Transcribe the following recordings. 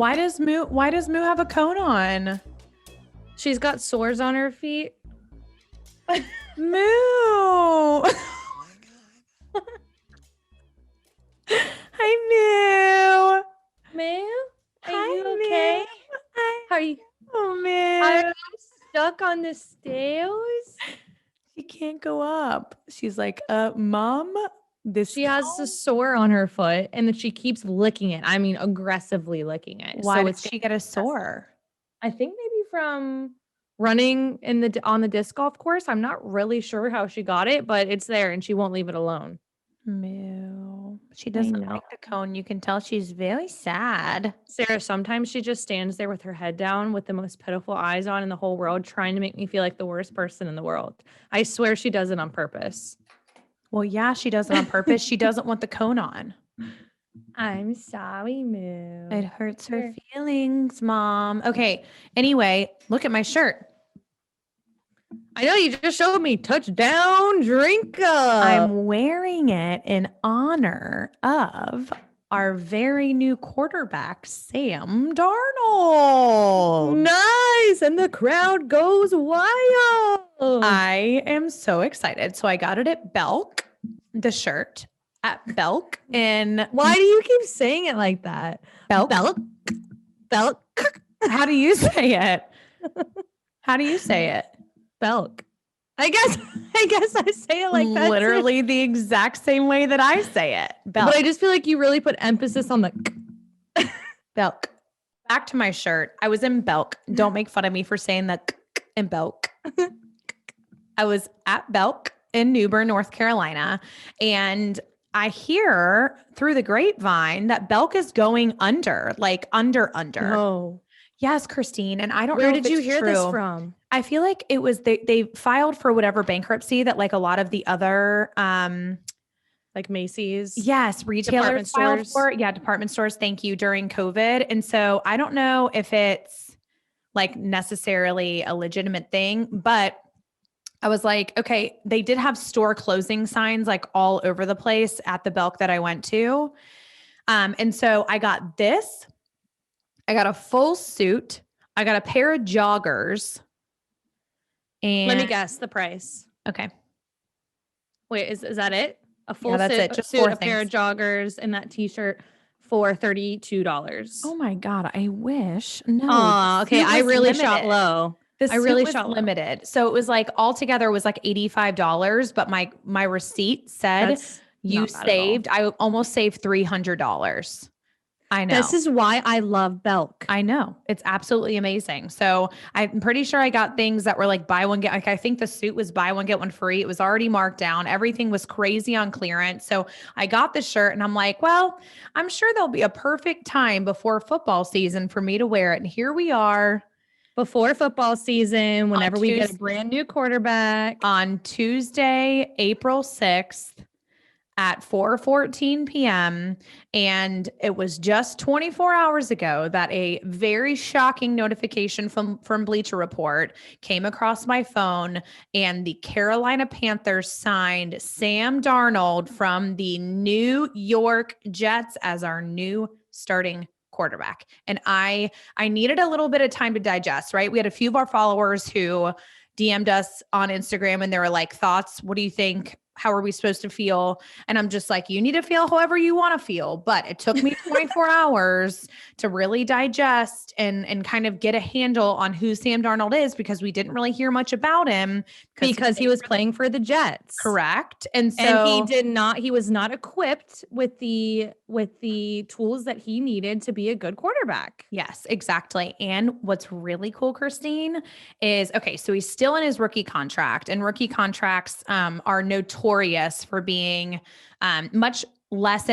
Why does Moo have a cone on? She's got sores on her feet. Moo. Oh my God. Hi, Moo. Moo? Are you Moo. okay? Hi. How are you? Oh, Moo. Are you stuck on the stairs? She can't go up. She's like, Mom, She has a sore on her foot and then she keeps licking it. I mean, aggressively licking it. Why did she get a sore? I think maybe from running on the disc golf course. I'm not really sure how she got it, but it's there and she won't leave it alone. Moo. She doesn't like the cone. You can tell she's very sad. Sarah, sometimes she just stands there with her head down with the most pitiful eyes on in the whole world, trying to make me feel like the worst person in the world. I swear she does it on purpose. Well, yeah, she does it on purpose. She doesn't want the cone on. I'm sorry, Moo. It hurts her feelings, Mom. Okay. Anyway, look at my shirt. I know you just showed me touchdown drink up. I'm wearing it in honor of our very new quarterback, Sam Darnold. Nice. And the crowd goes wild. I am so excited. So I got it at Belk, the shirt at Belk. And why do you keep saying it like that? Belk. Belk. How do you say it? How do you say it? Belk. I guess I say it like that. Literally the exact same way that I say it. Belk. But I just feel like you really put emphasis on the Belk. Back to my shirt. I was in Belk. Don't make fun of me for saying the in Belk. I was at Belk in New Bern, North Carolina, and I hear through the grapevine that Belk is going under. Oh. Yes, Christine. And I don't know. Where did you hear this from? I feel like it was they filed for whatever bankruptcy that like a lot of the other like Macy's. Yes, retailers filed for. Yeah, department stores. Thank you. During COVID. And so I don't know if it's like necessarily a legitimate thing, but I was like, okay, they did have store closing signs like all over the place at the Belk that I went to. And so I got this. I got a full suit. I got a pair of joggers. And let me guess the price. Okay. Wait, is that it? A full that's it. Just suit, a pair of joggers, and that t-shirt for $32. Oh my God. I wish. No. Oh, okay. I really shot low. I really shot limited. So it was like altogether was like $85, but my receipt said you saved. I almost saved $300. I know. This is why I love Belk. I know. It's absolutely amazing. So I'm pretty sure I got things that were like buy one, get, like I think the suit was buy one, get one free. It was already marked down. Everything was crazy on clearance. So I got the shirt and I'm like, well, I'm sure there'll be a perfect time before football season for me to wear it. And here we are. Before football season, whenever we get a brand new quarterback. On Tuesday, April 6th. At 4:14 p.m. And it was just 24 hours ago that a very shocking notification from Bleacher Report came across my phone, and the Carolina Panthers signed Sam Darnold from the New York Jets as our new starting quarterback. And I needed a little bit of time to digest, right? We had a few of our followers who DM'd us on Instagram and they were like, thoughts, what do you think? How are we supposed to feel? And I'm just like, you need to feel however you want to feel. But it took me 24 hours to really digest and kind of get a handle on who Sam Darnold is, because we didn't really hear much about him because he was playing for the Jets. Correct. And so he was not equipped with the tools that he needed to be a good quarterback. Yes, exactly. And what's really cool, Christine, is okay, so he's still in his rookie contract, and rookie contracts are notorious for being much less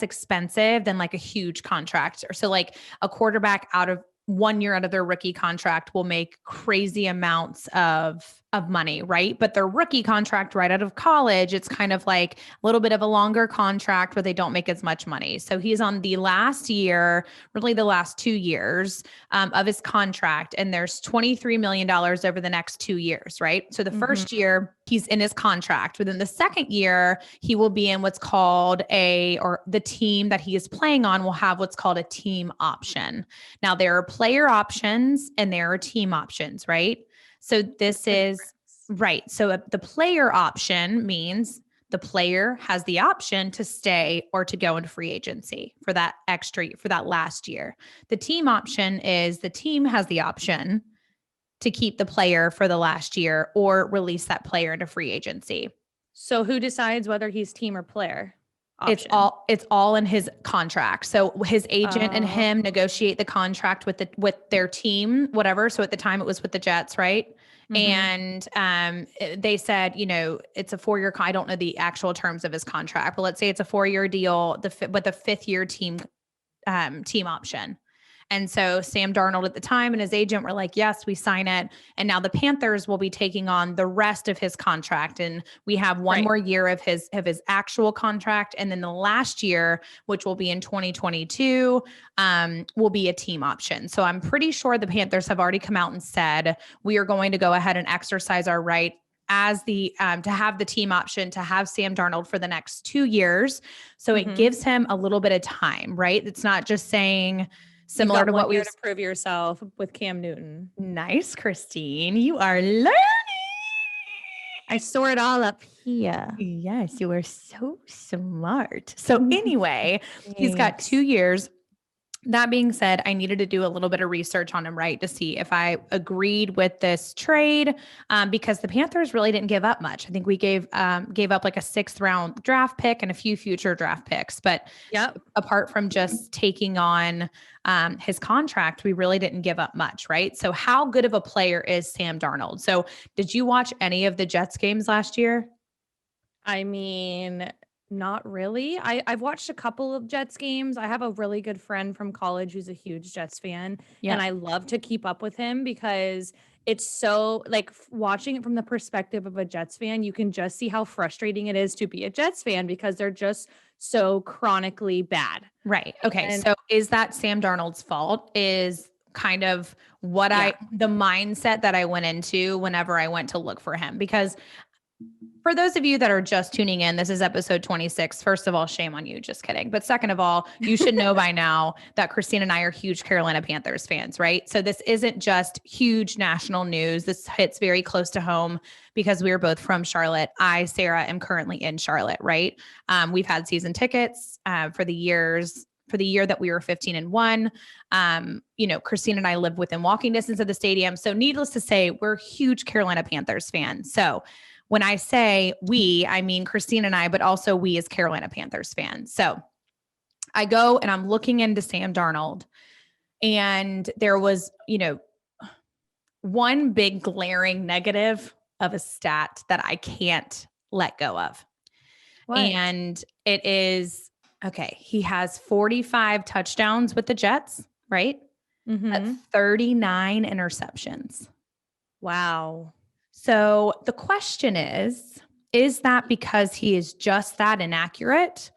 expensive than like a huge contract. So like a quarterback out of 1 year out of their rookie contract will make crazy amounts of of money, right? But their rookie contract right out of college, it's kind of like a little bit of a longer contract where they don't make as much money. So he's on the last year, really the last 2 years of his contract. And there's $23 million over the next 2 years, right? So the first year he's in his contract. Within the second year, he will be in what's called the team that he is playing on will have what's called a team option. Now there are player options and there are team options, right? So this is right. So the player option means the player has the option to stay or to go into free agency for that last year. The team option is the team has the option to keep the player for the last year or release that player into free agency. So who decides whether he's team or player? Option. It's all in his contract. So his agent and him negotiate the contract with their team, whatever. So at the time it was with the Jets, right? And they said, it's a 4-year. I don't know the actual terms of his contract, but let's say it's a 4-year deal. But the 5th year team option. And so Sam Darnold at the time and his agent were like, yes, we sign it. And now the Panthers will be taking on the rest of his contract. And we have one more year of his actual contract. And then the last year, which will be in 2022, will be a team option. So I'm pretty sure the Panthers have already come out and said, we are going to go ahead and exercise our right as to have the team option to have Sam Darnold for the next 2 years. So it gives him a little bit of time, right? It's not just saying, similar to what we to prove yourself with Cam Newton. Nice, Christine. You are learning. I saw it all up here. Yes, you are so smart. So anyway, he's got 2 years. That being said, I needed to do a little bit of research on him, right, to see if I agreed with this trade, because the Panthers really didn't give up much. I think we gave up like a 6th round draft pick and a few future draft picks. But apart from just taking on his contract, we really didn't give up much, right? So how good of a player is Sam Darnold? So did you watch any of the Jets games last year? I mean, not really. I've watched a couple of Jets games. I have a really good friend from college who's a huge Jets fan. And I love to keep up with him because it's so like watching it from the perspective of a Jets fan, you can just see how frustrating it is to be a Jets fan because they're just so chronically bad. Right. Okay. So is that Sam Darnold's fault? Is kind of what the mindset that I went into whenever I went to look for him? Because for those of you that are just tuning in, this is episode 26. First of all, shame on you. Just kidding. But second of all, you should know by now that Christine and I are huge Carolina Panthers fans, right? So this isn't just huge national news. This hits very close to home because we are both from Charlotte. I, Sarah, am currently in Charlotte, right? We've had season tickets for the year that we were 15-1. Christine and I live within walking distance of the stadium. So needless to say, we're huge Carolina Panthers fans. So when I say we, I mean Christine and I, but also we as Carolina Panthers fans. So I go and I'm looking into Sam Darnold, and there was, one big glaring negative of a stat that I can't let go of. What? And it is, he has 45 touchdowns with the Jets, right? At 39 interceptions. Wow. So the question is that because he is just that inaccurate,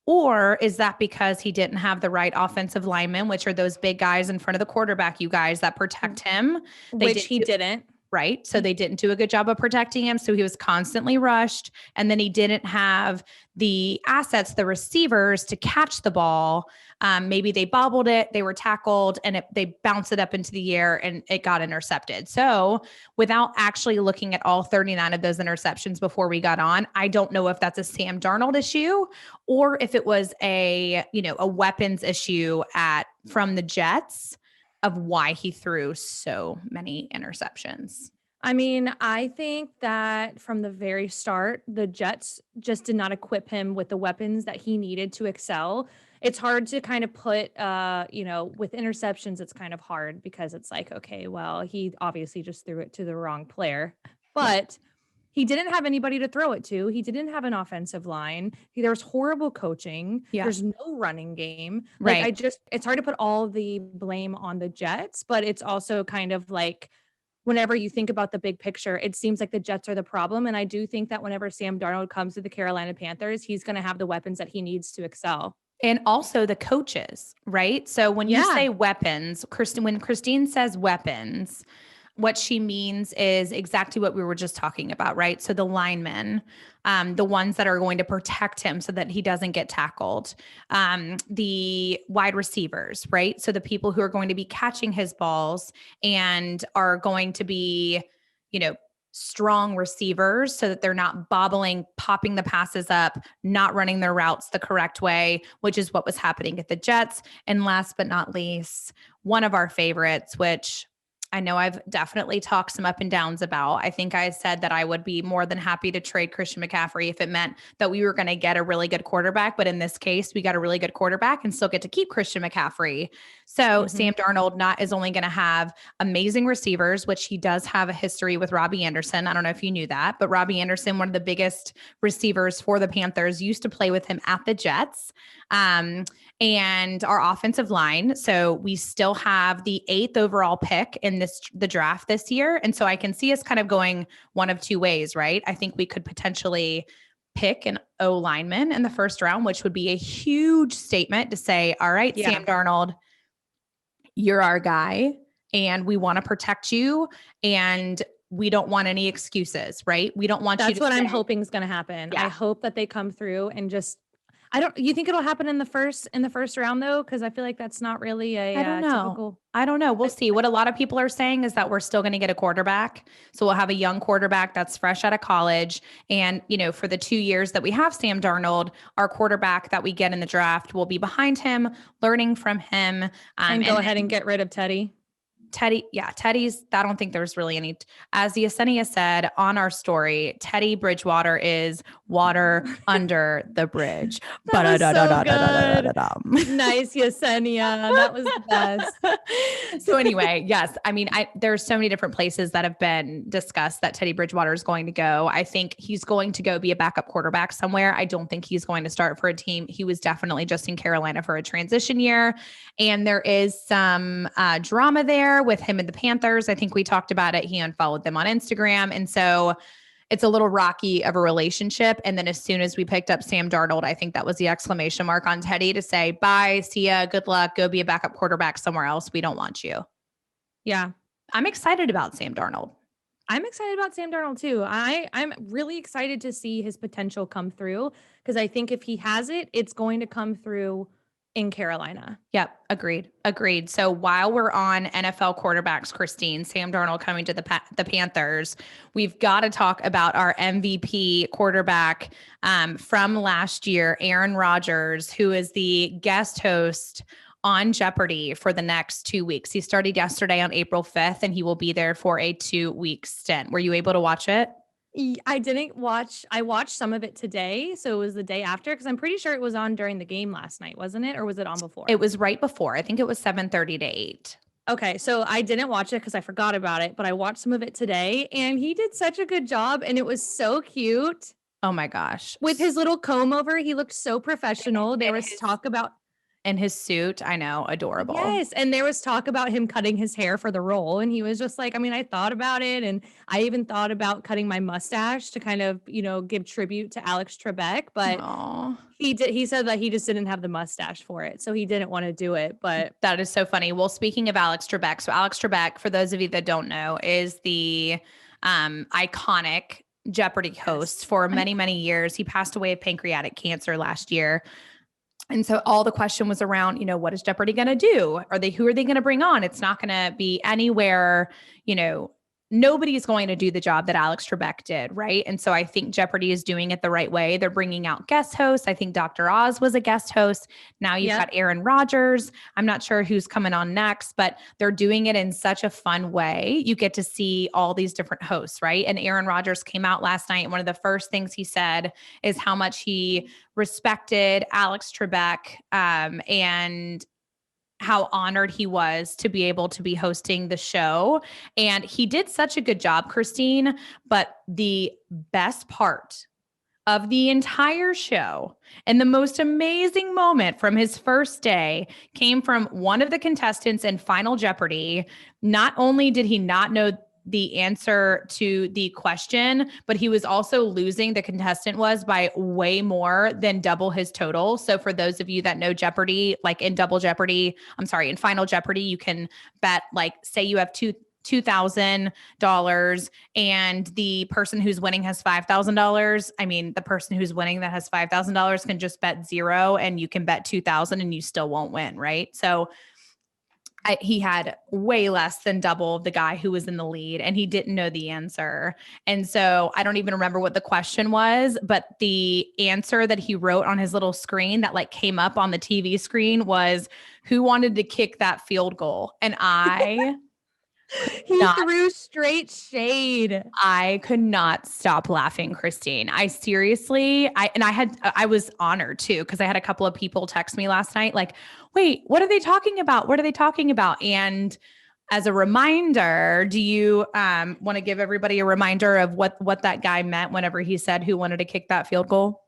or is that because he didn't have the right offensive linemen, which are those big guys in front of the quarterback, you guys, that protect him? Which he didn't. Right. So they didn't do a good job of protecting him. So he was constantly rushed. And then he didn't have the assets, the receivers to catch the ball. Maybe they bobbled it, they were tackled, and they bounced it up into the air and it got intercepted. So without actually looking at all 39 of those interceptions before we got on, I don't know if that's a Sam Darnold issue or if it was a weapons issue from the Jets of why he threw so many interceptions. I mean, I think that from the very start, the Jets just did not equip him with the weapons that he needed to excel. It's hard to kind of put, with interceptions, it's kind of hard because it's like, okay, well, he obviously just threw it to the wrong player, but he didn't have anybody to throw it to. He didn't have an offensive line. There was horrible coaching. Yeah. There's no running game. Right. It's hard to put all the blame on the Jets, but it's also kind of like, whenever you think about the big picture, it seems like the Jets are the problem. And I do think that whenever Sam Darnold comes to the Carolina Panthers, he's going to have the weapons that he needs to excel. And also the coaches, right? So when you say weapons, when Christine says weapons, what she means is exactly what we were just talking about, right? So the linemen, the ones that are going to protect him so that he doesn't get tackled, the wide receivers, right? So the people who are going to be catching his balls and are going to be, strong receivers so that they're not bobbling, popping the passes up, not running their routes the correct way, which is what was happening at the Jets. And last but not least, one of our favorites, which I know I've definitely talked some up and downs about. I think I said that I would be more than happy to trade Christian McCaffrey if it meant that we were going to get a really good quarterback. But in this case, we got a really good quarterback and still get to keep Christian McCaffrey. So Sam Darnold is only going to have amazing receivers, which he does have a history with Robbie Anderson. I don't know if you knew that, but Robbie Anderson, one of the biggest receivers for the Panthers, used to play with him at the Jets. And our offensive line. So we still have the 8th overall pick in the draft this year. And so I can see us kind of going one of two ways, right? I think we could potentially pick an O lineman in the first round, which would be a huge statement to say, all right, Sam Darnold, you're our guy and we want to protect you. And we don't want any excuses, right? We don't want That's what I'm hoping is going to happen. Yeah. I hope that they come through and just you think it'll happen in the first round though? Cause I feel like that's not really I don't know. We'll see. What a lot of people are saying is that we're still going to get a quarterback. So we'll have a young quarterback that's fresh out of college. And, for the 2 years that we have Sam Darnold, our quarterback that we get in the draft will be behind him, learning from him. And go ahead and get rid of Teddy's, I don't think there's really any, as the Yesenia said on our story, Teddy Bridgewater is water under the bridge. Nice, Yesenia. That was the best. So anyway, yes. I mean, there's so many different places that have been discussed that Teddy Bridgewater is going to go. I think he's going to go be a backup quarterback somewhere. I don't think he's going to start for a team. He was definitely just in Carolina for a transition year. And there is some drama there with him and the Panthers. I think we talked about it. He unfollowed them on Instagram. And so it's a little rocky of a relationship. And then as soon as we picked up Sam Darnold, I think that was the exclamation mark on Teddy to say, bye, see ya, good luck, go be a backup quarterback somewhere else. We don't want you. Yeah. I'm excited about Sam Darnold. I'm excited about Sam Darnold too. I'm really excited to see his potential come through because I think if he has it, it's going to come through in Carolina. Yep. Agreed. So while we're on NFL quarterbacks, Christine, Sam Darnold coming to the Panthers, we've got to talk about our MVP quarterback from last year, Aaron Rodgers, who is the guest host on Jeopardy for the next 2 weeks. He started yesterday on April 5th, and he will be there for a 2-week stint. Were you able to watch it? I didn't watch. I watched some of it today. So it was the day after because I'm pretty sure it was on during the game last night, wasn't it? Or was it on before? It was right before. I think it was 7:30 to 8. Okay. So I didn't watch it because I forgot about it, but I watched some of it today and he did such a good job and it was so cute. Oh my gosh. With his little comb over, he looked so professional. There was talk about in his suit. I know. Adorable. Yes. And there was talk about him cutting his hair for the role. And he was just like, I thought about it. And I even thought about cutting my mustache to kind of, give tribute to Alex Trebek. But he said that he just didn't have the mustache for it. So he didn't want to do it. But that is so funny. Well, speaking of Alex Trebek. So Alex Trebek, for those of you that don't know, is the iconic Jeopardy host for many, many years. He passed away of pancreatic cancer last year. And so all the question was around, what is Jeopardy going to do? Who are they going to bring on? It's not going to be anywhere, nobody's going to do the job that Alex Trebek did, right? And so I think Jeopardy is doing it the right way. They're bringing out guest hosts. I think Dr. Oz was a guest host. Now you've got Aaron Rodgers. I'm not sure who's coming on next, but they're doing it in such a fun way. You get to see all these different hosts, right? And Aaron Rodgers came out last night. And one of the first things he said is how much he respected Alex Trebek and how honored he was to be able to be hosting the show. And he did such a good job, Christine. But the best part of the entire show and the most amazing moment from his first day came from one of the contestants in Final Jeopardy. Not only did he not know the answer to the question, but he was also losing, the contestant was, by way more than double his total. So for those of you that know Jeopardy, like in in Final Jeopardy, you can bet, like, say you have $2,000 and the person who's winning has $5,000. I mean, the person who's winning that has $5,000 can just bet zero and you can bet 2,000 and you still won't win, right? So he had way less than double the guy who was in the lead, and he didn't know the answer. And so I don't even remember what the question was, but the answer that he wrote on his little screen that like came up on the TV screen was, who wanted to kick that field goal? And he threw straight shade. I could not stop laughing, Christine. I was honored too, because I had a couple of people text me last night like, wait, what are they talking about? What are they talking about? And as a reminder, do you want to give everybody a reminder of what that guy meant whenever he said who wanted to kick that field goal?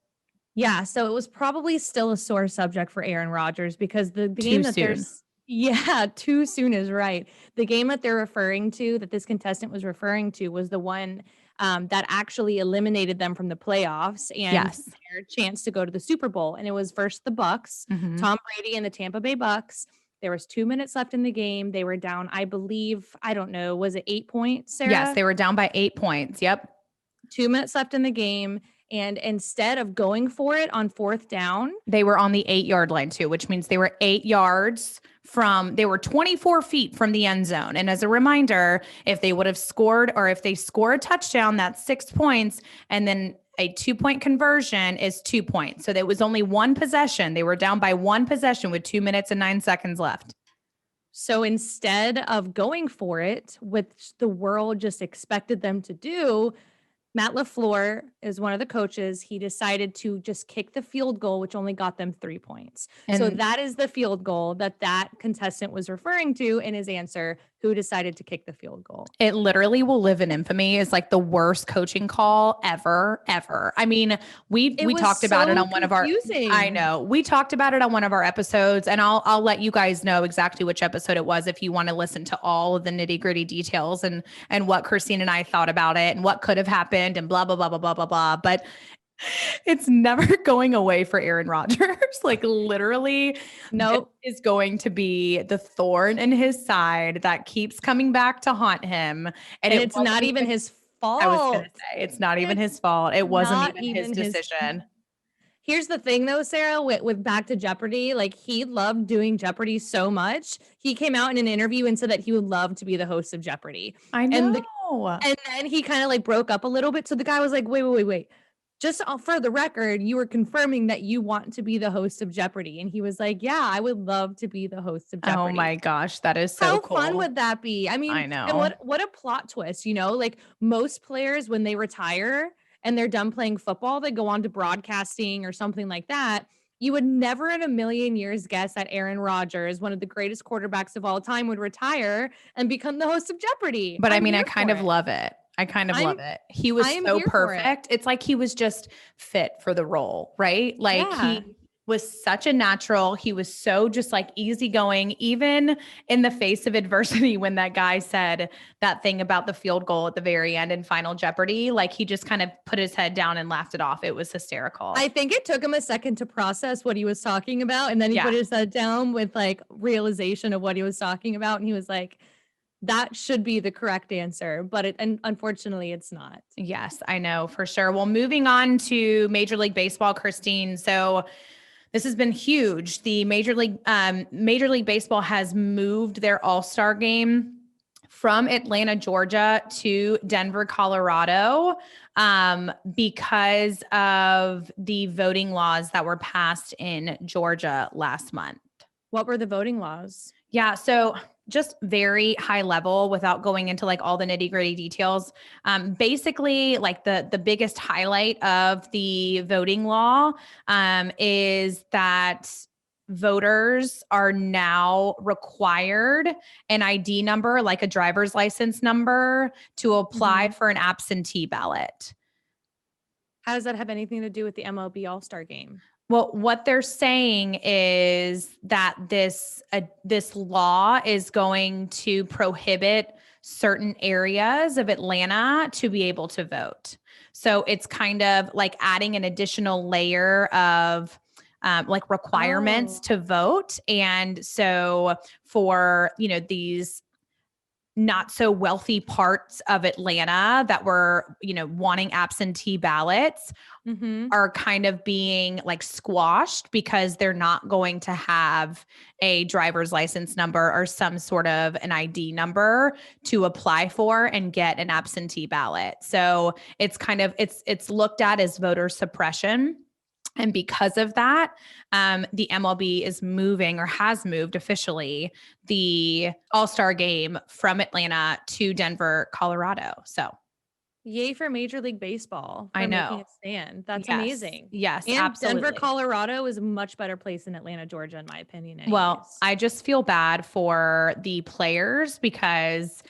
Yeah, so it was probably still a sore subject for Aaron Rodgers, because the game that there's too soon is right. The game that they're referring to, that this contestant was referring to, was the one that actually eliminated them from the playoffs and their chance to go to the Super Bowl. And it was versus the Bucks, Tom Brady and the Tampa Bay Bucks. There was 2 minutes left in the game. They were down, I believe, I don't know, was it 8 points, Sarah? Yes, they were down by 8 points. Yep. 2 minutes left in the game. And instead of going for it on fourth down, they were on the 8-yard line too, which means they were 8 yards they were 24 feet from the end zone. And as a reminder, if they would have scored, or if they score a touchdown, that's 6 points. And then a 2-point conversion is 2 points. So there was only one possession. They were down by one possession with 2 minutes and 9 seconds left. So instead of going for it, which the world just expected them to do, Matt LaFleur is one of the coaches. He decided to just kick the field goal, which only got them 3 points. So that is the field goal that contestant was referring to in his answer, who decided to kick the field goal. It literally will live in infamy as like the worst coaching call ever. I mean, we talked about it on one of our, I know, we talked about it on one of our episodes, and I'll let you guys know exactly which episode it was if you want to listen to all of the nitty gritty details and what Christine and I thought about it and what could have happened and blah, blah, blah, blah, blah, blah, blah. But it's never going away for Aaron Rodgers. Like literally, nope, is going to be the thorn in his side that keeps coming back to haunt him. And it's not even his fault. I was going to say, it's not even his fault. It wasn't even his decision. Here's the thing though, Sarah, with Back to Jeopardy, like he loved doing Jeopardy so much. He came out in an interview and said that he would love to be the host of Jeopardy. I know. And then he kind of like broke up a little bit. So the guy was like, wait. Just for the record, you were confirming that you want to be the host of Jeopardy. And he was like, yeah, I would love to be the host of Jeopardy. Oh my gosh, that is so cool. How fun would that be? I mean, I know. And what a plot twist, you know, like most players, when they retire and they're done playing football, they go on to broadcasting or something like that. You would never in a million years guess that Aaron Rodgers, one of the greatest quarterbacks of all time, would retire and become the host of Jeopardy. But I mean, I kind of love it. Love it. He was so perfect. It's like he was just fit for the role, right? Like he was such a natural. He was so just like easygoing, even in the face of adversity. When that guy said that thing about the field goal at the very end in Final Jeopardy, like he just kind of put his head down and laughed it off. It was hysterical. I think it took him a second to process what he was talking about. And then he put his head down with like realization of what he was talking about. And he was like, that should be the correct answer, but unfortunately it's not. Yes, I know for sure. Well, moving on to Major League Baseball, Christine. So this has been huge. The Major League Baseball has moved their All-Star game from Atlanta, Georgia to Denver, Colorado, because of the voting laws that were passed in Georgia last month. What were the voting laws? Yeah. So just very high level without going into like all the nitty gritty details. Basically like the biggest highlight of the voting law is that voters are now required an ID number, like a driver's license number, to apply for an absentee ballot. How does that have anything to do with the MLB All-Star game? Well, what they're saying is that this law is going to prohibit certain areas of Atlanta to be able to vote. So it's kind of like adding an additional layer of like requirements to vote. And so for, these not so wealthy parts of Atlanta that were, wanting absentee ballots are kind of being like squashed because they're not going to have a driver's license number or some sort of an ID number to apply for and get an absentee ballot. So it's kind of, it's looked at as voter suppression. And because of that, the MLB is moving or has moved officially the All-Star game from Atlanta to Denver, Colorado. So yay for Major League Baseball for I know. making a stand. That's Yes. amazing. Yes, And absolutely. Denver, Colorado is a much better place than Atlanta, Georgia, in my opinion. Well, anyways. I just feel bad for the players because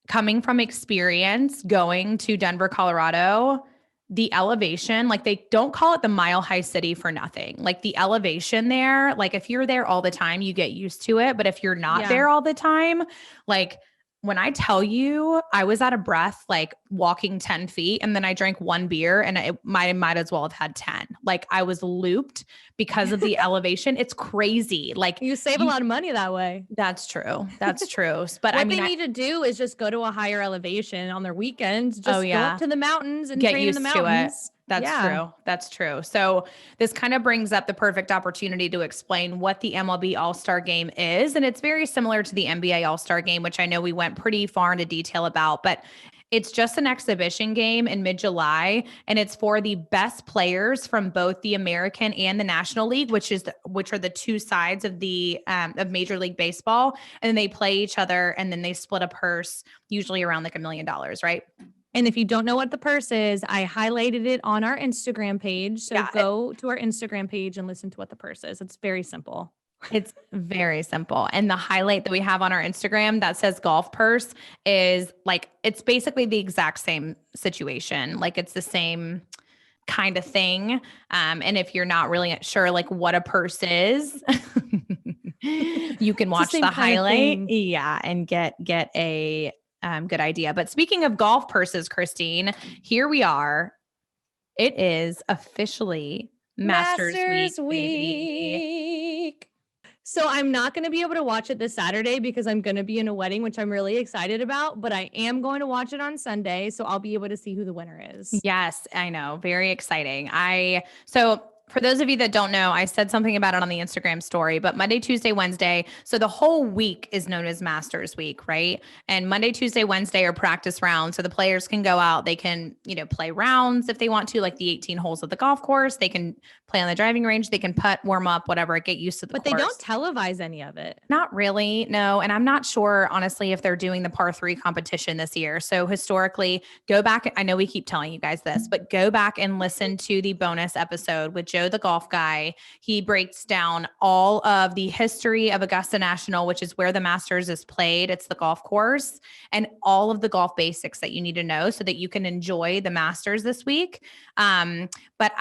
coming from experience going to Denver, Colorado, the elevation, like they don't call it the Mile High City for nothing. Like the elevation there, like if you're there all the time, you get used to it. But if you're not there all the time, like when I tell you I was out of breath, like walking 10 feet, and then I drank one beer and I might as well have had 10. Like I was looped because of the elevation. It's crazy. Like you save a lot of money that way. That's true. That's true. But what they need to do is just go to a higher elevation on their weekends. Just go up to the mountains and get train used in the mountains. to it. That's true. That's true. So this kind of brings up the perfect opportunity to explain what the MLB All-Star Game is. And it's very similar to the NBA All-Star Game, which I know we went pretty far into detail about, but it's just an exhibition game in mid-July, and it's for the best players from both the American and the National League, which are the two sides of the of Major League Baseball. And then they play each other, and then they split a purse, usually around like $1 million, right? And if you don't know what the purse is, I highlighted it on our Instagram page. So go to our Instagram page and listen to what the purse is. It's very simple. It's very simple. And the highlight that we have on our Instagram that says golf purse is like, it's basically the exact same situation. Like it's the same kind of thing. And if you're not really sure like what a purse is, you can watch the highlight. Yeah. And get a good idea. But speaking of golf purses, Christine, here we are. It is officially Masters Week. So I'm not going to be able to watch it this Saturday because I'm going to be in a wedding, which I'm really excited about, but I am going to watch it on Sunday. So I'll be able to see who the winner is. Yes, I know. Very exciting. So for those of you that don't know, I said something about it on the Instagram story, but Monday, Tuesday, Wednesday. So the whole week is known as Masters Week, right? And Monday, Tuesday, Wednesday are practice rounds. So the players can go out, they can, play rounds if they want to, like the 18 holes of the golf course. They can play on the driving range. They can putt, warm up, whatever, get used to the course. But they don't televise any of it. Not really, no. And I'm not sure, honestly, if they're doing the par 3 competition this year. So historically, go back. I know we keep telling you guys this, but go back and listen to the bonus episode with Joe, the golf guy. He breaks down all of the history of Augusta National, which is where the Masters is played. It's the golf course, and all of the golf basics that you need to know so that you can enjoy the Masters this week. But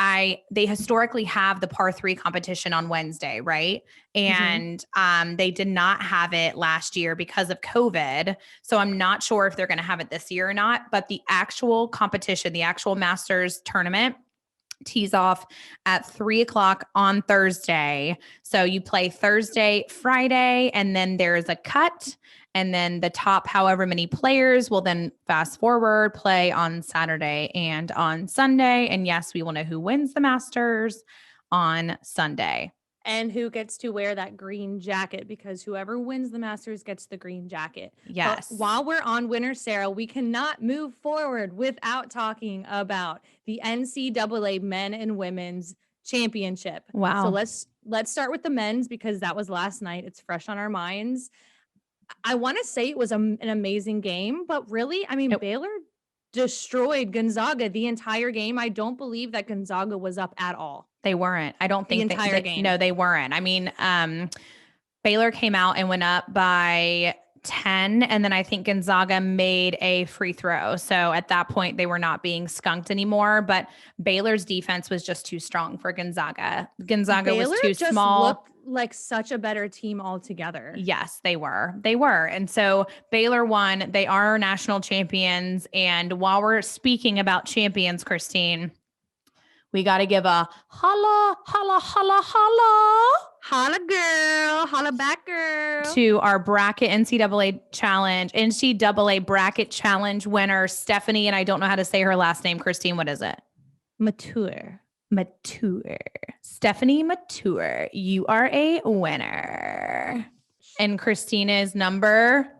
they historically have the par 3 competition on Wednesday, right? And they did not have it last year because of COVID. So I'm not sure if they're going to have it this year or not, but the actual competition, the actual Masters tournament tees off at 3:00 on Thursday. So you play Thursday, Friday, and then there's a cut. And then the top however many players will then fast forward, play on Saturday and on Sunday. And yes, we will know who wins the Masters on Sunday. And who gets to wear that green jacket, because whoever wins the Masters gets the green jacket. Yes. But while we're on Winter Sarah, we cannot move forward without talking about the NCAA Men and Women's Championship. Wow. So let's start with the men's because that was last night. It's fresh on our minds. I want to say it was an amazing game, but really, I mean, Baylor destroyed Gonzaga the entire game. I don't believe that Gonzaga was up at all. They weren't. I don't think the entire game. No, they weren't. I mean, Baylor came out and went up by 10. And then I think Gonzaga made a free throw. So at that point, they were not being skunked anymore. But Baylor's defense was just too strong for Gonzaga. Gonzaga Baylor was too just small. looked like such a better team altogether. Yes, they were. They were. And so Baylor won. They are national champions. And while we're speaking about champions, Christine, we got to give a holla, holla, holla, holla. Holla girl, holla back girl. To our bracket NCAA bracket challenge winner, Stephanie. And I don't know how to say her last name. Christine, what is it? Mature. Stephanie Mature. You are a winner. And Christina is number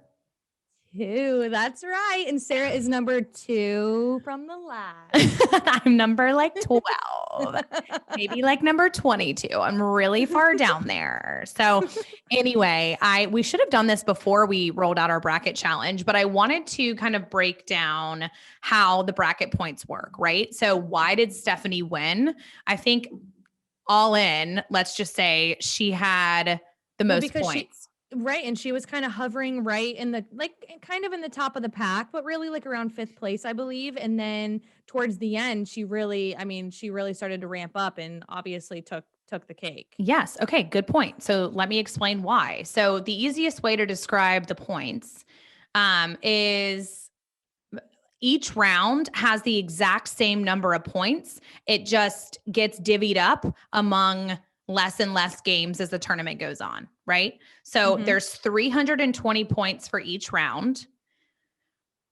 2. That's right. And Sarah is number 2 from the last. I'm number like 12, maybe like number 22. I'm really far down there. So anyway, we should have done this before we rolled out our bracket challenge, but I wanted to kind of break down how the bracket points work, right? So why did Stephanie win? I think all in, let's just say she had the most points. Right. And she was kind of hovering right in the, like, kind of in the top of the pack, but really like around 5th place, I believe. And then towards the end, she really started to ramp up and obviously took the cake. Yes. Okay. Good point. So let me explain why. So the easiest way to describe the points is each round has the exact same number of points. It just gets divvied up among less and less games as the tournament goes on, right? So there's 320 points for each round.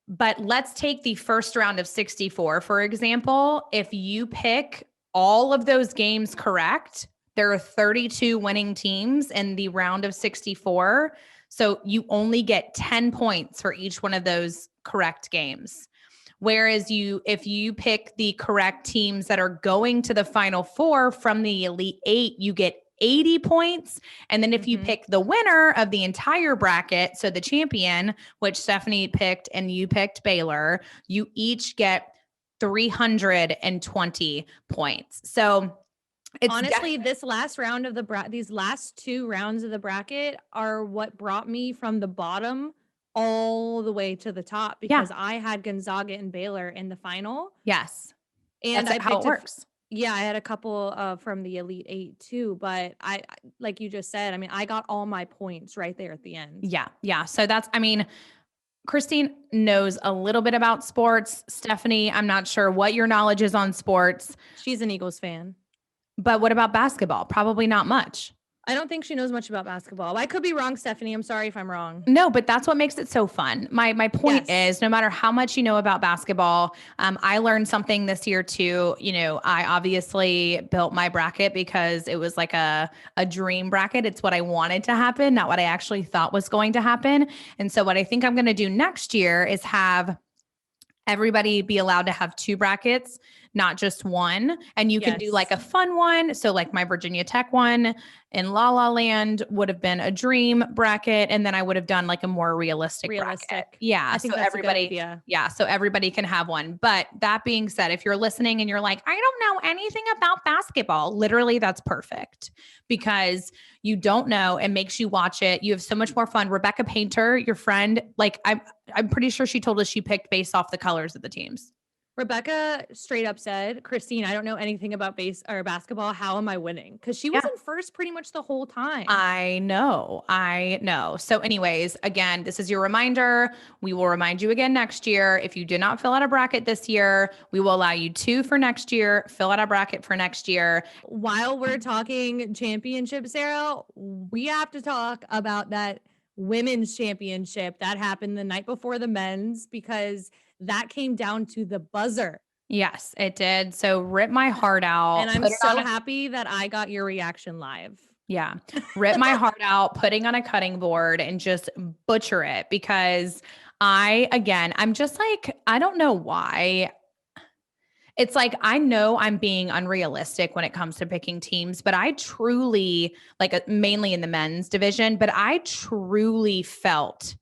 But let's take the first round of 64, for example. If you pick all of those games correct, there are 32 winning teams in the round of 64. So you only get 10 points for each one of those correct games. Whereas if you pick the correct teams that are going to the Final Four from the Elite 8, you get 80 points. And then if you pick the winner of the entire bracket, so the champion, which Stephanie picked and you picked Baylor, you each get 320 points. So it's honestly, this last round of these last 2 rounds of the bracket are what brought me from the bottom all the way to the top, because I had Gonzaga and Baylor in the final. Yes. And that's how it works. I had a couple from the Elite 8 too, but I, like you just said, I mean, I got all my points right there at the end. Yeah. Yeah. So Christine knows a little bit about sports. Stephanie, I'm not sure what your knowledge is on sports. She's an Eagles fan. But what about basketball? Probably not much. I don't think she knows much about basketball. I could be wrong, Stephanie. I'm sorry if I'm wrong. No, but that's what makes it so fun. My point is, no matter how much you know about basketball, I learned something this year too. You know, I obviously built my bracket because it was like a dream bracket. It's what I wanted to happen, not what I actually thought was going to happen. And so what I think I'm going to do next year is have everybody be allowed to have 2 brackets, not just one. And you can do like a fun one. So like my Virginia Tech one in La La Land would have been a dream bracket. And then I would have done like a more realistic bracket. Yeah. I think so that's everybody, a good idea. Yeah. So everybody can have one. But that being said, if you're listening and you're like, I don't know anything about basketball, literally that's perfect, because you don't know, it makes you watch it. You have so much more fun. Rebecca Painter, your friend, like I'm pretty sure she told us she picked based off the colors of the teams. Rebecca straight up said, Christine, I don't know anything about basketball. How am I winning? Because she was in first pretty much the whole time. I know. So anyways, again, this is your reminder. We will remind you again next year. If you did not fill out a bracket this year, we will allow you 2 for next year. Fill out a bracket for next year. While we're talking championship, Sarah, we have to talk about that women's championship that happened the night before the men's, because that came down to the buzzer. Yes, it did. So rip my heart out. And I'm so happy that I got your reaction live. Yeah. Rip my heart out, putting on a cutting board and just butcher it, because I'm just like, I don't know why. It's like, I know I'm being unrealistic when it comes to picking teams, but I truly, like mainly in the men's division, but I truly felt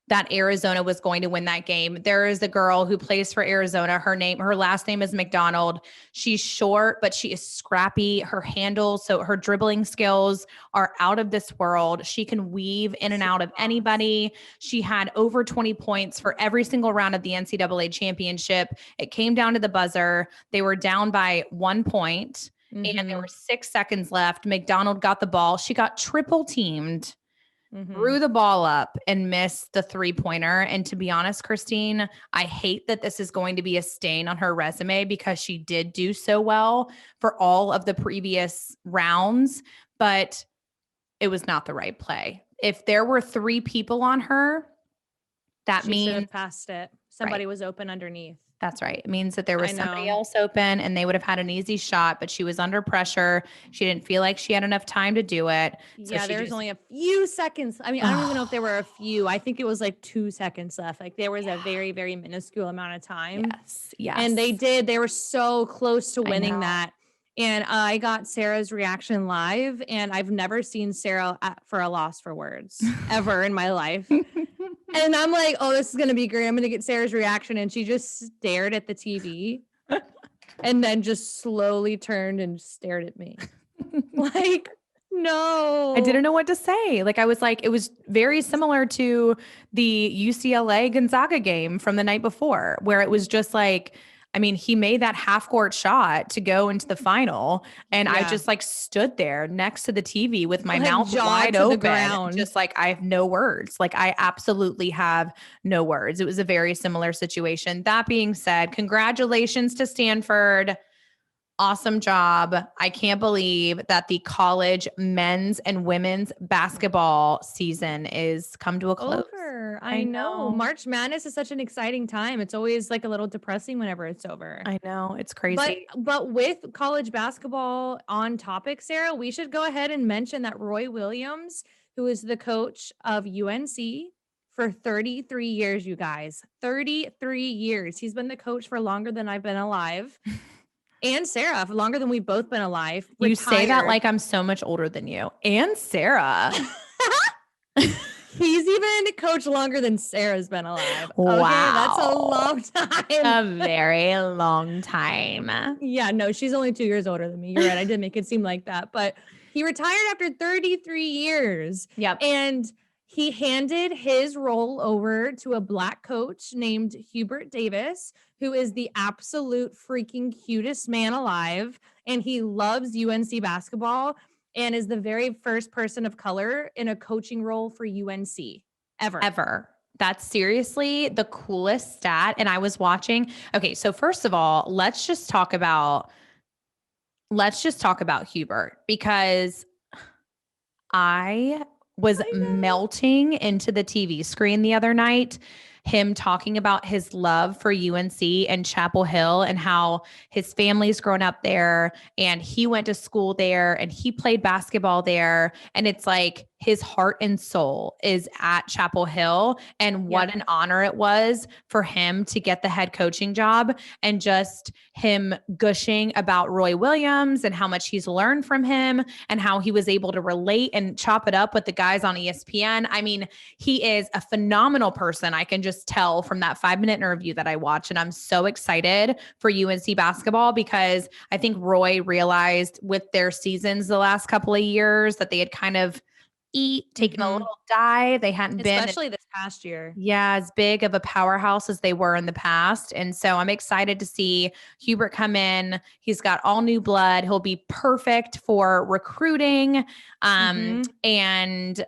that Arizona was going to win that game. There is a girl who plays for Arizona. Her last name is McDonald. She's short, but she is scrappy. Her handles, so her dribbling skills are out of this world. She can weave in and out of anybody. She had over 20 points for every single round of the NCAA championship. It came down to the buzzer. They were down by 1 point. And there were 6 seconds left. McDonald got the ball. She got triple teamed, threw the ball up and missed the 3-pointer. And to be honest, Christine, I hate that this is going to be a stain on her resume because she did do so well for all of the previous rounds, but it was not the right play. If there were 3 people on her, that She should means have passed it. Somebody was open underneath. that's right. It means that there was I somebody know. else open and they would have had an easy shot, but she was under pressure. She didn't feel like she had enough time to do it. So Yeah, there's only a few seconds. I mean, I don't even know if there were a few. I think it was like 2 seconds left. Like there was a very, very minuscule amount of time. Yes. And they were so close to winning know. that. And I got Sarah's reaction live, and I've never seen Sarah for a loss for words ever in my life. And I'm like, oh, this is going to be great. I'm going to get Sarah's reaction. And she just stared at the TV and then just slowly turned and stared at me. Like, no. I didn't know what to say. Like, I was like, it was very similar to the UCLA Gonzaga game from the night before, where it was just like, I mean, he made that half-court shot to go into the final, and I just like stood there next to the TV with my mouth wide open, just like I have no words. Like I absolutely have no words. It was a very similar situation. That being said, congratulations to Stanford. Awesome job. I can't believe that the college men's and women's basketball season is come to a close. I know. March Madness is such an exciting time. It's always like a little depressing whenever it's over. I know. It's crazy. But with college basketball on topic, Sarah, we should go ahead and mention that Roy Williams, who is the coach of UNC for 33 years, you guys, 33 years. He's been the coach for longer than I've been alive. And Sarah, for longer than we've both been alive. You say that like I'm so much older than you. And Sarah. He's even coached longer than Sarah's been alive. Wow. Okay, that's a long time. A very long time. Yeah, no, she's only 2 years older than me. You're right. I did make it seem like that. But he retired after 33 years. Yep. And he handed his role over to a Black coach named Hubert Davis, who is the absolute freaking cutest man alive. And he loves UNC basketball and is the very first person of color in a coaching role for UNC ever. That's seriously the coolest stat. And I was watching. Okay. So first of all, let's just talk about Hubert, because I was melting into the TV screen the other night, him talking about his love for UNC and Chapel Hill and how his family's grown up there and he went to school there and he played basketball there. And it's like his heart and soul is at Chapel Hill. And what an honor it was for him to get the head coaching job, and just him gushing about Roy Williams and how much he's learned from him and how he was able to relate and chop it up with the guys on ESPN. I mean, he is a phenomenal person. I can just tell from that 5-minute interview that I watched. And I'm so excited for UNC basketball because I think Roy realized with their seasons the last couple of years that they had kind of taken a little dive. They hadn't been, especially this past year. Yeah, as big of a powerhouse as they were in the past. And so I'm excited to see Hubert come in. He's got all new blood. He'll be perfect for recruiting. And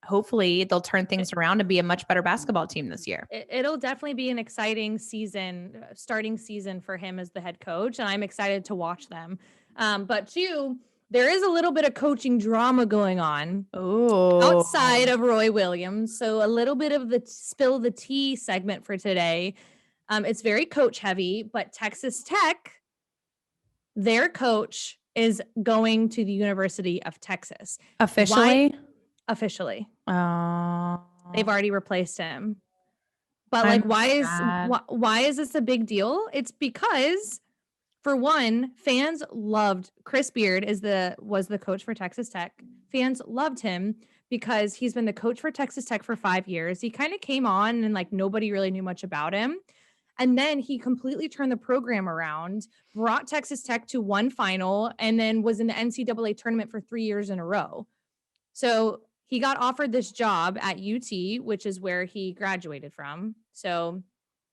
hopefully they'll turn things around and be a much better basketball team this year. It'll definitely be an exciting season, starting season for him as the head coach. And I'm excited to watch them. But two, there is a little bit of coaching drama going on outside of Roy Williams. So a little bit of the spill the tea segment for today. It's very coach heavy, but Texas Tech, their coach is going to the University of Texas. Officially? Officially. Oh. They've already replaced him. But why is this a big deal? It's because, for one, fans loved Chris Beard was the coach for Texas Tech. Fans loved him because he's been the coach for Texas Tech for 5 years. He kind of came on and like nobody really knew much about him. And then he completely turned the program around, brought Texas Tech to one final, and then was in the NCAA tournament for 3 years in a row. So he got offered this job at UT, which is where he graduated from. So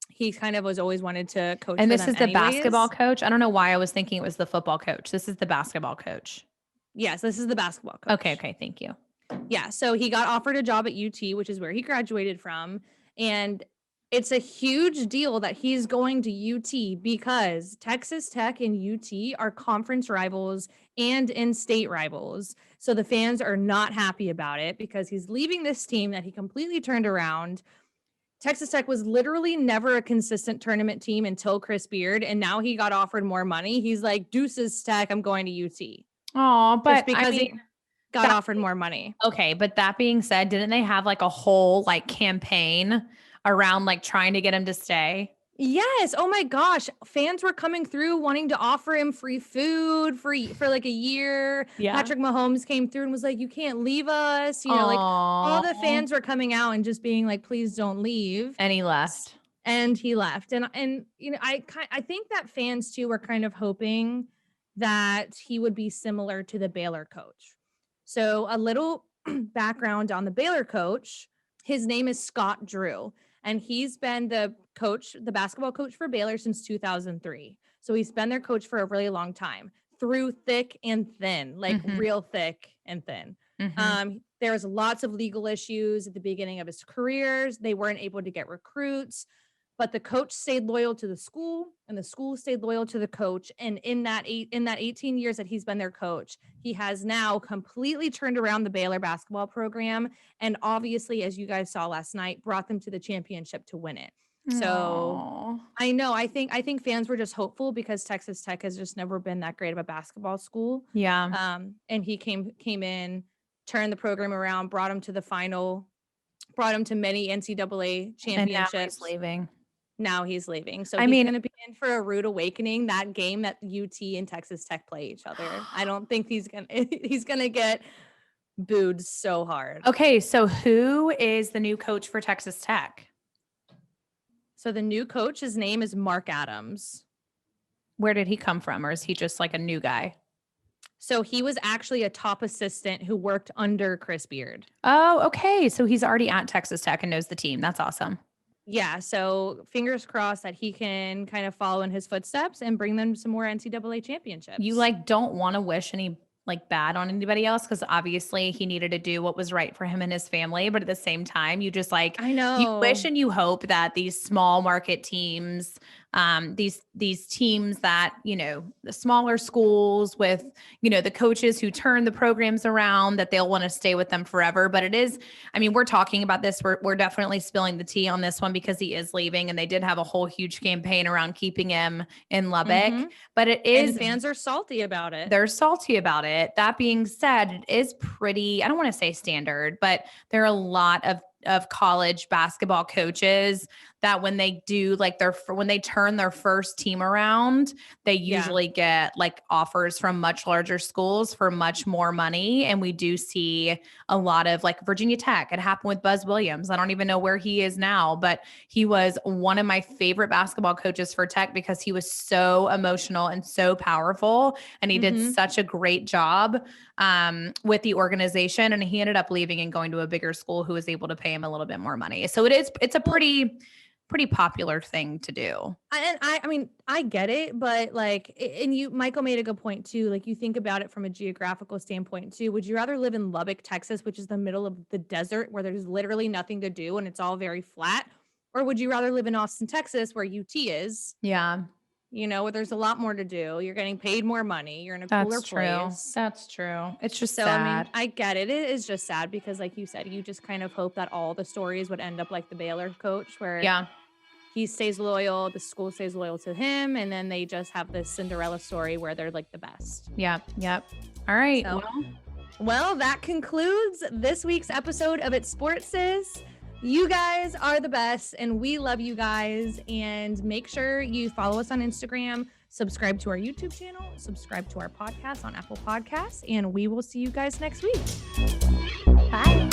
he kind of was always wanted to coach. And for this them is the anyways. basketball coach. I don't know why I was thinking it was the football coach. This is the basketball coach. Yes, this is the basketball coach. Okay. Thank you. Yeah. So he got offered a job at UT, which is where he graduated from. And it's a huge deal that he's going to UT because Texas Tech and UT are conference rivals and in-state rivals. So the fans are not happy about it because he's leaving this team that he completely turned around. Texas Tech was literally never a consistent tournament team until Chris Beard, and now he got offered more money. He's like, deuces Tech, I'm going to UT. Oh, but just because he got offered more money. Okay, but that being said, didn't they have like a whole like campaign around like trying to get him to stay? Yes. Oh my gosh. Fans were coming through wanting to offer him free food for like a year. Yeah. Patrick Mahomes came through and was like, you can't leave us. You know, like all the fans were coming out and just being like, please don't leave. And he left. And he left. And you know, I think that fans too were kind of hoping that he would be similar to the Baylor coach. So a little background on the Baylor coach. His name is Scott Drew. And he's been the basketball coach for Baylor since 2003. So he's been their coach for a really long time, through thick and thin, like real thick and thin. There was lots of legal issues at the beginning of his careers. They weren't able to get recruits, but the coach stayed loyal to the school and the school stayed loyal to the coach. And in that 18 years that he's been their coach, he has now completely turned around the Baylor basketball program. And obviously, as you guys saw last night, brought them to the championship to win it. So I know, I think fans were just hopeful because Texas Tech has just never been that great of a basketball school. Yeah. And he came in, turned the program around, brought him to the final, brought him to many NCAA championships. And now he's leaving. Now he's leaving. So he's going to be in for a rude awakening that game that UT and Texas Tech play each other. I don't think he's going to get booed so hard. Okay. So who is the new coach for Texas Tech? So the new coach, his name is Mark Adams. Where did he come from? Or is he just like a new guy? So he was actually a top assistant who worked under Chris Beard. Oh, okay. So he's already at Texas Tech and knows the team. That's awesome. Yeah, so fingers crossed that he can kind of follow in his footsteps and bring them some more NCAA championships. You like don't want to wish any like bad on anybody else because obviously he needed to do what was right for him and his family, but at the same time, you just like I know you wish and you hope that these small market teams, these teams that, you know, the smaller schools with, you know, the coaches who turn the programs around, that they'll want to stay with them forever. But it is, I mean, we're talking about this. We're definitely spilling the tea on this one because he is leaving and they did have a whole huge campaign around keeping him in Lubbock, but it is, and fans are salty about it. They're salty about it. That being said, it is pretty, I don't want to say standard, but there are a lot of college basketball coaches that when they do like when they turn their first team around, they usually get like offers from much larger schools for much more money. And we do see a lot of like Virginia Tech. It happened with Buzz Williams. I don't even know where he is now, but he was one of my favorite basketball coaches for Tech because he was so emotional and so powerful. And he did such a great job with the organization. And he ended up leaving and going to a bigger school who was able to pay him a little bit more money. So it's a pretty popular thing to do. And I mean, I get it, but like, and Michael made a good point too. Like you think about it from a geographical standpoint too. Would you rather live in Lubbock, Texas, which is the middle of the desert where there's literally nothing to do and it's all very flat? Or would you rather live in Austin, Texas, where UT is? Yeah. You know, where there's a lot more to do. You're getting paid more money. You're in a cooler place. That's true. It's just so sad. I mean, I get it. It is just sad because like you said, you just kind of hope that all the stories would end up like the Baylor coach where he stays loyal, the school stays loyal to him, and then they just have this Cinderella story where they're like the best. Yep. All right. So, well, that concludes this week's episode of It's Sports Sis. You guys are the best and we love you guys. And make sure you follow us on Instagram, subscribe to our YouTube channel, subscribe to our podcast on Apple Podcasts, and we will see you guys next week. Bye. Bye.